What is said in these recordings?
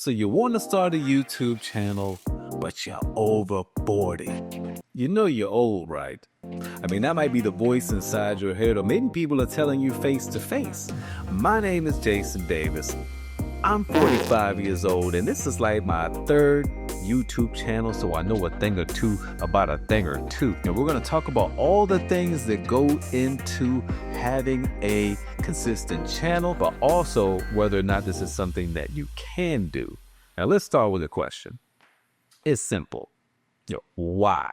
So you want to start a YouTube channel, but you're over 40. You know you're old, right? I mean, that might be the voice inside your head, or maybe people are telling you face to face. My name is Jason Davis. I'm 45 years old, and this is like my third YouTube channel, so I know a thing or two about a thing or two. And we're going to talk about all the things that go into having a consistent channel, but also whether or not this is something that you can do. Now, let's start with a question. It's simple. Why?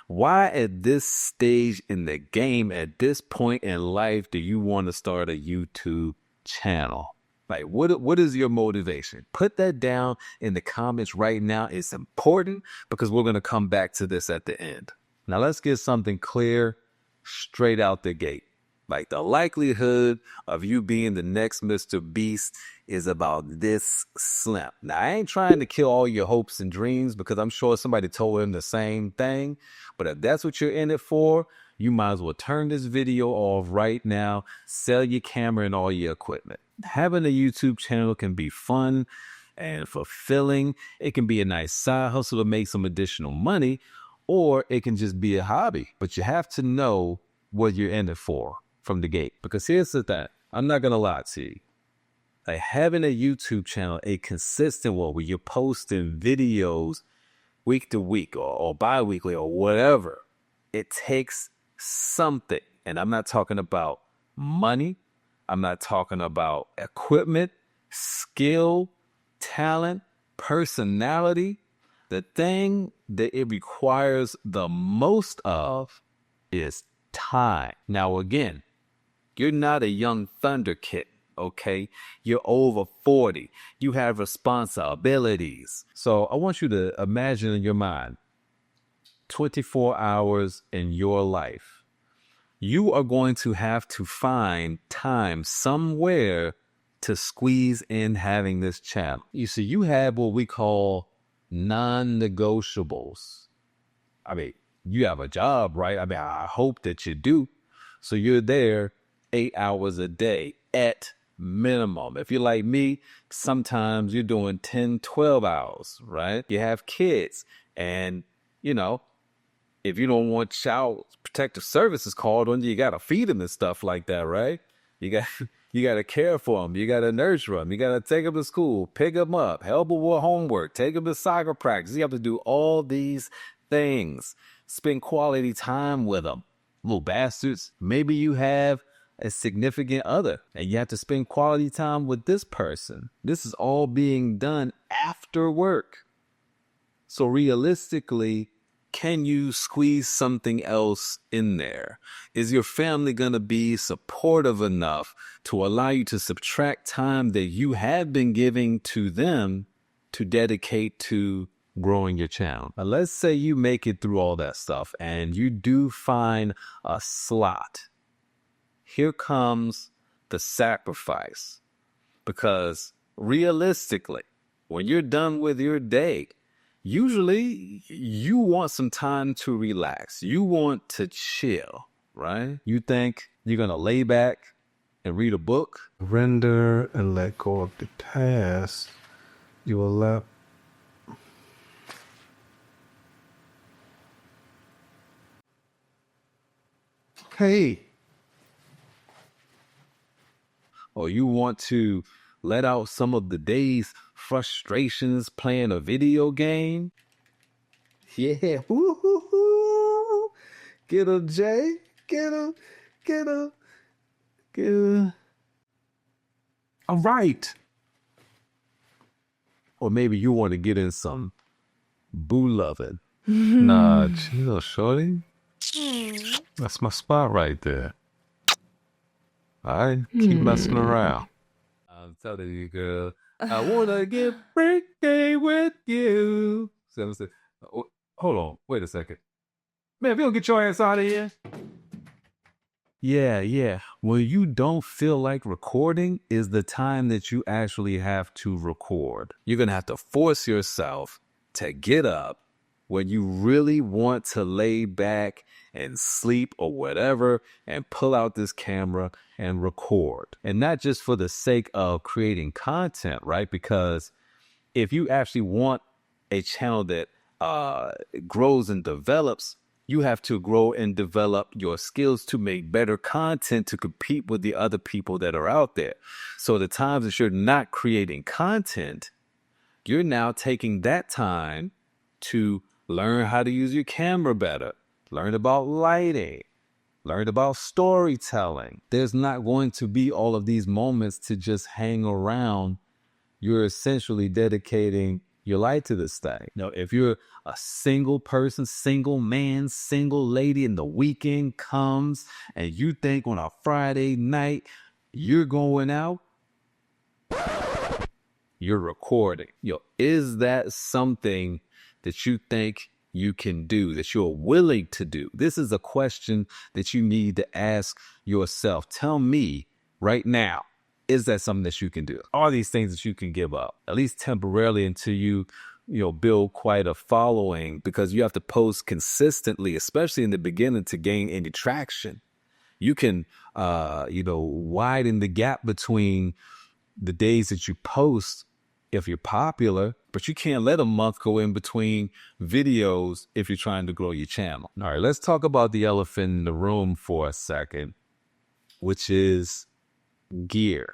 Why at this stage in the game, at this point in life, do you want to start a YouTube channel? Like, what is your motivation? Put that down in the comments right now. It's important because we're going to come back to this at the end. Now, let's get something clear straight out the gate. Like, the likelihood of you being the next Mr. Beast is about this slim. Now, I ain't trying to kill all your hopes and dreams because I'm sure somebody told him the same thing. But if that's what you're in it for, you might as well turn this video off right now, sell your camera and all your equipment. Having a YouTube channel can be fun and fulfilling. It can be a nice side hustle to make some additional money, or it can just be a hobby. But you have to know what you're in it for from the gate. Because here's the thing. I'm not going to lie to you. Like, having a YouTube channel, a consistent one where you're posting videos week to week or bi-weekly or whatever, it takes something. And I'm not talking about money. I'm not talking about equipment, skill, talent, personality. The thing that it requires the most of is time. Now, again, you're not a young thunder kid, okay? You're over 40. You have responsibilities. So I want you to imagine in your mind 24 hours in your life. You are going to have to find time somewhere to squeeze in having this channel. You see, you have what we call non-negotiables. I mean, you have a job, right? I mean, I hope that you do. So you're there 8 hours a day at minimum. If you're like me, sometimes you're doing 10, 12 hours, right? You have kids and, if you don't want child protective services called on you, you got to feed them and stuff like that, right? You got to care for them. You got to nurture them. You got to take them to school, pick them up, help them with homework, take them to soccer practice. You have to do all these things. Spend quality time with them. Little bastards. Maybe you have a significant other and you have to spend quality time with this person. This is all being done after work. So realistically, can you squeeze something else in there? Is your family going to be supportive enough to allow you to subtract time that you have been giving to them to dedicate to growing your channel? Now, let's say you make it through all that stuff and you do find a slot. Here comes the sacrifice. Because realistically, when you're done with your day, usually you want some time to relax. You want to chill, right? You think you're going to lay back and read a book? Render and let go of the past. You will let... Hey. Or you want to let out some of the day's frustrations playing a video game? Yeah. Woo-hoo-hoo. Get him, Jay. Get him. Get him. Get him. All right. Or maybe you want to get in some boo loving. Nah, chill, shorty. That's my spot right there. All right, keep messing around. I'm telling you, girl, I want to get freaky with you. So, hold on, wait a second. Man, if you don't get your ass out of here. Yeah. When you don't feel like recording is the time that you actually have to record. You're going to have to force yourself to get up when you really want to lay back and sleep or whatever and pull out this camera and record. And not just for the sake of creating content, right? Because if you actually want a channel that grows and develops, you have to grow and develop your skills to make better content to compete with the other people that are out there. So the times that you're not creating content, you're now taking that time to learn how to use your camera better, learn about lighting, learn about storytelling. There's not going to be all of these moments to just hang around. You're essentially dedicating your life to this thing. Now, if you're a single person, single man, single lady, and the weekend comes and you think on a Friday night you're going out, you're recording. Is that something that you think you can do, that you're willing to do? This is a question that you need to ask yourself. Tell me right now, is that something that you can do? Are these things that you can give up, at least temporarily, until you build quite a following? Because you have to post consistently, especially in the beginning, to gain any traction. You can, widen the gap between the days that you post if you're popular, but you can't let a month go in between videos if you're trying to grow your channel. All right, let's talk about the elephant in the room for a second, which is gear.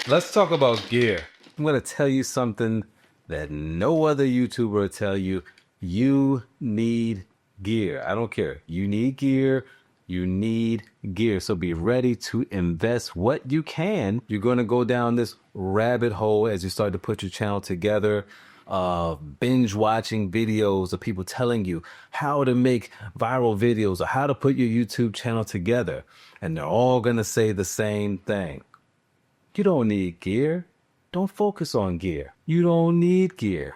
Let's talk about gear. I'm going to tell you something that no other YouTuber will tell you. You need gear. I don't care. You need gear. You need gear. So be ready to invest what you can. You're going to go down this rabbit hole as you start to put your channel together, binge watching videos of people telling you how to make viral videos or how to put your YouTube channel together. And they're all going to say the same thing. You don't need gear. Don't focus on gear. You don't need gear.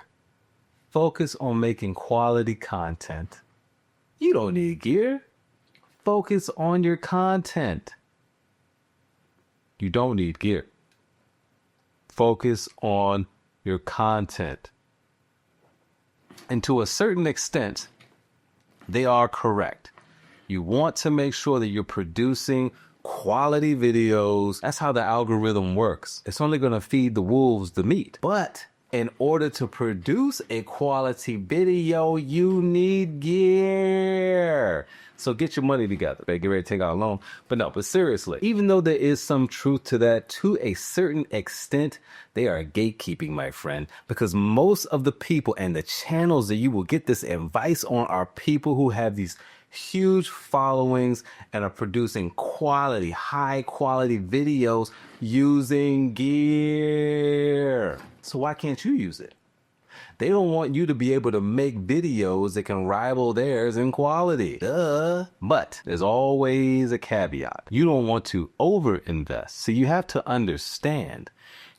Focus on making quality content. You don't need gear. Focus on your content. You don't need gear. Focus on your content. And to a certain extent, they are correct. You want to make sure that you're producing quality videos. That's how the algorithm works. It's only going to feed the wolves the meat. But in order to produce a quality video, you need gear. So get your money together. Get ready to take out a loan. But seriously, even though there is some truth to that, to a certain extent, they are gatekeeping, my friend, because most of the people and the channels that you will get this advice on are people who have these huge followings and are producing quality, high quality videos using gear. So why can't you use it? They don't want you to be able to make videos that can rival theirs in quality. Duh. But there's always a caveat. You don't want to overinvest. So you have to understand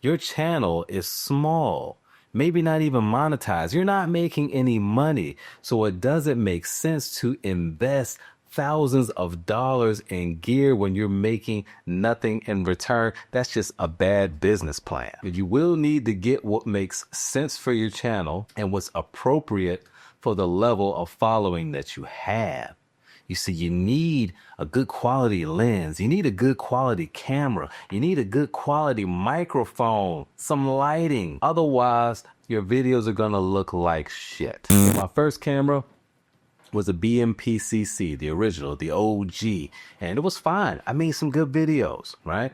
your channel is small, maybe not even monetized. You're not making any money. So it doesn't make sense to invest thousands of dollars in gear when you're making nothing in return. That's just a bad business plan. You will need to get what makes sense for your channel and what's appropriate for the level of following that you have. You see, you need a good quality lens. You need a good quality camera. You need a good quality microphone, some lighting. Otherwise, your videos are gonna look like shit. My first camera was a BMPCC, the original, the OG, and it was fine. I made some good videos, right?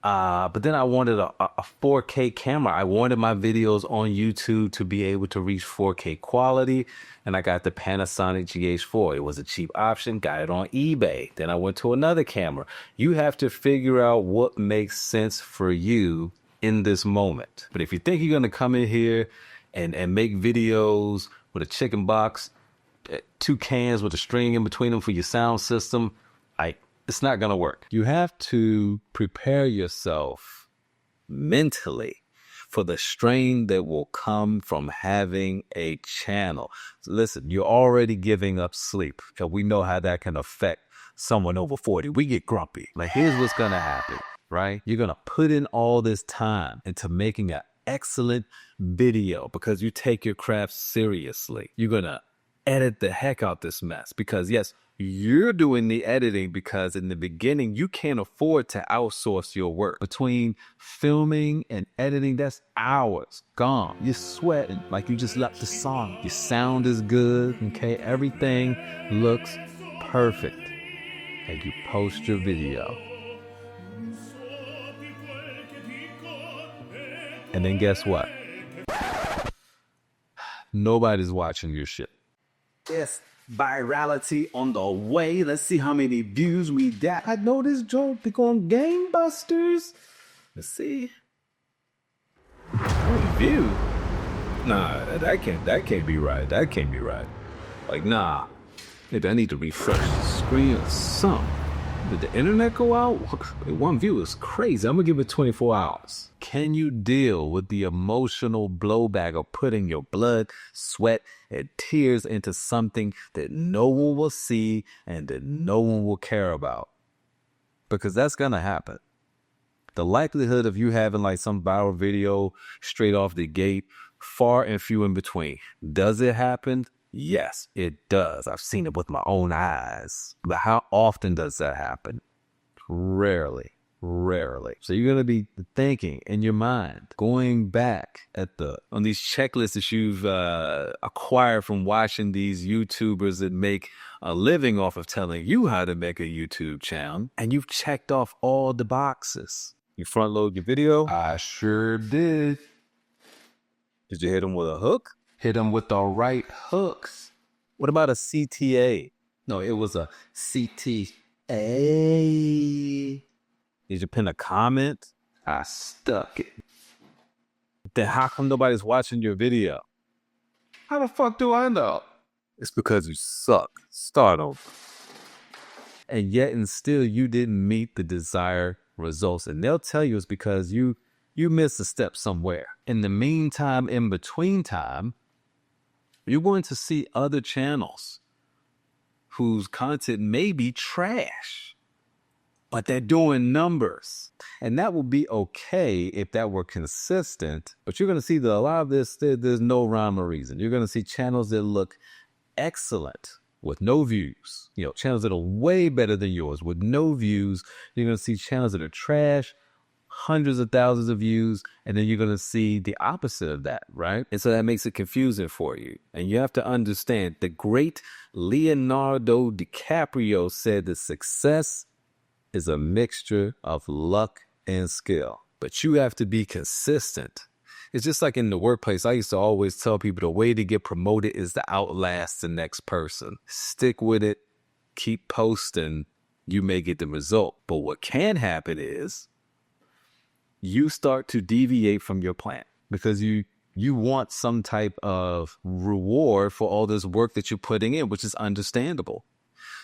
But then I wanted a 4K camera. I wanted my videos on YouTube to be able to reach 4K quality, and I got the Panasonic GH4. It was a cheap option, got it on eBay. Then I went to another camera. You have to figure out what makes sense for you in this moment. But if you think you're gonna come in here and make videos with a chicken box, 2 cans with a string in between them for your sound system, it's not going to work. You have to prepare yourself mentally for the strain that will come from having a channel. So listen, you're already giving up sleep, because we know how that can affect someone over 40. We get grumpy. Like, here's what's going to happen, right? You're going to put in all this time into making an excellent video because you take your craft seriously. You're going to edit the heck out this mess. Because yes, you're doing the editing because in the beginning, you can't afford to outsource your work. Between filming and editing, that's hours gone. You're sweating like you just left the song. Your sound is good, okay? Everything looks perfect. And you post your video. And then guess what? Nobody's watching your shit. Yes, virality on the way. Let's see how many views we got. I know this joke be going gangbusters. Let's see. How many views? Nah, that can't be right. That can't be right. Like, nah. Maybe I need to refresh the screen or something. Did the internet go out? One view is crazy. I'm gonna give it 24 hours. Can you deal with the emotional blowback of putting your blood, sweat, and tears into something that no one will see and that no one will care about? Because that's gonna happen. The likelihood of you having like some viral video straight off the gate, far and few in between. Does it happen? Yes, it does. I've seen it with my own eyes. But how often does that happen? Rarely. So you're going to be thinking in your mind, going back on these checklists that you've acquired from watching these YouTubers that make a living off of telling you how to make a YouTube channel. And you've checked off all the boxes. You front load your video? I sure did. Did you hit them with a hook? Hit them with the right hooks. What about a CTA? No, it was a CTA. Did you pin a comment? I stuck it. Then how come nobody's watching your video? How the fuck do I know? It's because you suck. Start over. And yet and still you didn't meet the desired results. And they'll tell you it's because you missed a step somewhere. In the meantime, in between time, you're going to see other channels whose content may be trash, but they're doing numbers. And that will be okay if that were consistent. But you're going to see that a lot of this, there's no rhyme or reason. You're going to see channels that look excellent with no views. You know, channels that are way better than yours with no views. You're going to see channels that are trash, hundreds of thousands of views, and then you're going to see the opposite of that, right? And so that makes it confusing for you. And you have to understand, the great Leonardo DiCaprio said that success is a mixture of luck and skill, but you have to be consistent. It's just like in the workplace. I used to always tell people the way to get promoted is to outlast the next person. Stick with it, keep posting, you may get the result. But what can happen is you start to deviate from your plan because you want some type of reward for all this work that you're putting in, which is understandable.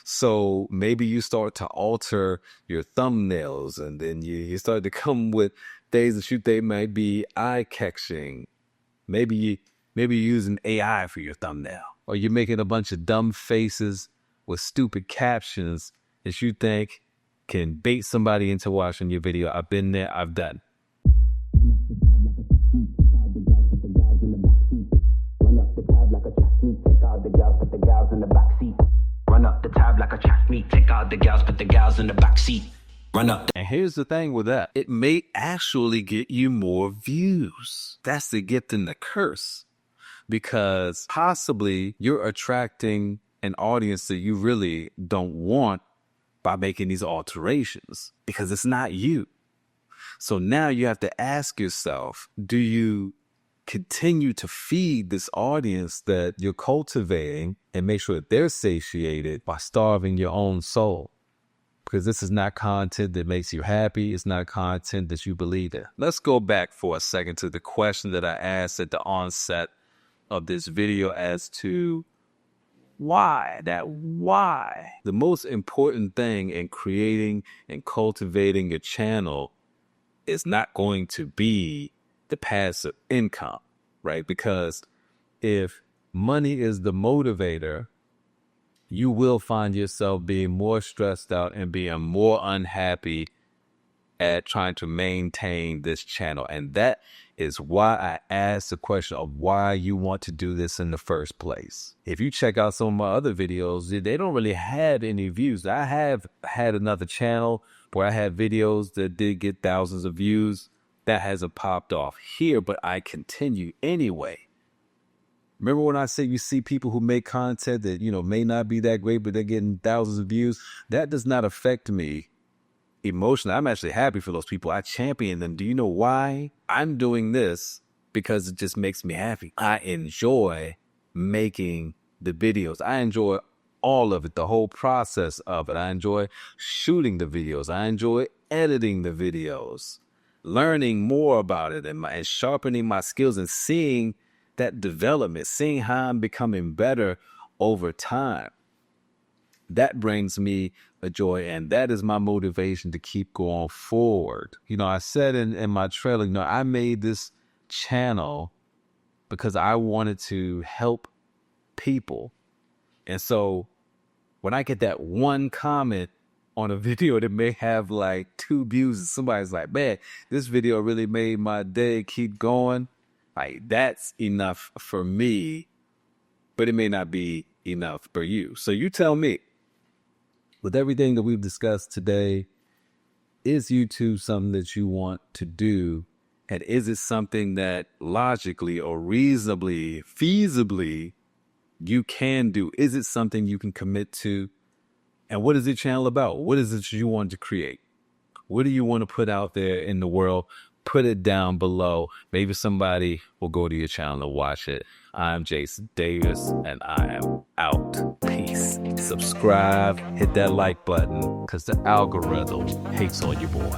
So maybe you start to alter your thumbnails, and then you start to come with things that you think might be eye-catching. Maybe you're using AI for your thumbnail, or you're making a bunch of dumb faces with stupid captions that you think can bait somebody into watching your video. I've been there, I've done. Run up the tab like a track meet, take out the gals, put the gals in the back seat. Run up the tab like a track meet, take out the gals, put the gals in the back seat. Run up. And here's the thing with that. It may actually get you more views. That's the gift and the curse. Because possibly you're attracting an audience that you really don't want by making these alterations, because it's not you. So now you have to ask yourself, do you continue to feed this audience that you're cultivating and make sure that they're satiated by starving your own soul? Because this is not content that makes you happy. It's not content that you believe in. Let's go back for a second to the question that I asked at the onset of this video as to why. The most important thing in creating and cultivating a channel is not going to be the passive income, right? Because if money is the motivator, you will find yourself being more stressed out and being more unhappy at trying to maintain this channel. And that is why I asked the question of why you want to do this in the first place. If you check out some of my other videos, they don't really have any views. I have had another channel where I had videos that did get thousands of views. That hasn't popped off here, but I continue anyway. Remember when I say you see people who make content that, may not be that great, but they're getting thousands of views? That does not affect me emotionally. I'm actually happy for those people. I champion them. Do you know why? I'm doing this because it just makes me happy. I enjoy making the videos. I enjoy all of it, the whole process of it. I enjoy shooting the videos. I enjoy editing the videos, learning more about it and sharpening my skills and seeing that development, seeing how I'm becoming better over time. That brings me a joy, and that is my motivation to keep going forward. I said in my trailer, I made this channel because I wanted to help people. And so when I get that one comment on a video that may have like 2 views, and somebody's like, man, this video really made my day, keep going. Like, that's enough for me, but it may not be enough for you. So you tell me, with everything that we've discussed today, is YouTube something that you want to do? And is it something that logically or reasonably, feasibly, you can do? Is it something you can commit to? And what is the channel about? What is it you want to create? What do you want to put out there in the world? Put it down below. Maybe somebody will go to your channel and watch it. I'm Jason Davis, and I am out. Peace. Subscribe, hit that like button, because the algorithm hates on you, boy.